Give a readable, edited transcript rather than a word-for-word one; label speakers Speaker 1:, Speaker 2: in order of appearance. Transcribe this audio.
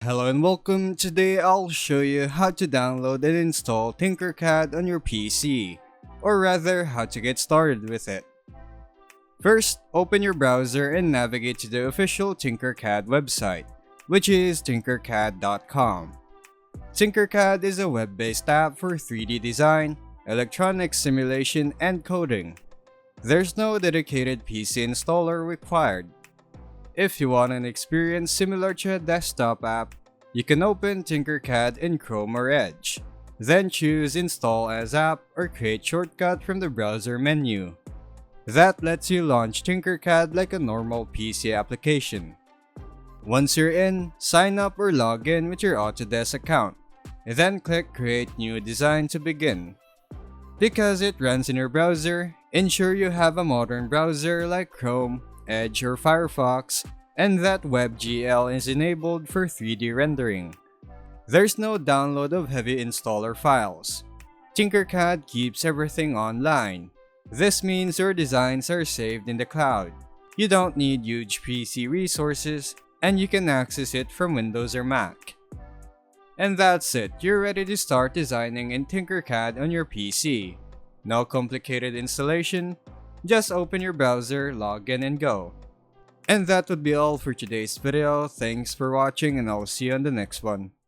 Speaker 1: Hello and welcome. Today I'll show you how to download and install Tinkercad on your PC, or rather how to get started with it. First, open your browser and navigate to the official Tinkercad website, which is tinkercad.com. Tinkercad is a web-based app for 3D design, electronic simulation, and coding. There's no dedicated PC installer required. If you want an experience similar to a desktop app, you can open Tinkercad in Chrome or Edge. Then choose Install as App or Create Shortcut from the browser menu. That lets you launch Tinkercad like a normal PC application. Once you're in, sign up or log in with your Autodesk account. Then click Create New Design to begin. Because it runs in your browser, ensure you have a modern browser like Chrome, Edge, or Firefox, and that WebGL is enabled for 3D rendering. There's no download of heavy installer files. Tinkercad keeps everything online. This means your designs are saved in the cloud. You don't need huge PC resources, and you can access it from Windows or Mac. And that's it, you're ready to start designing in Tinkercad on your PC. No complicated installation, just open your browser, log in, and go. And that would be all for today's video. Thanks for watching, and I'll see you on the next one.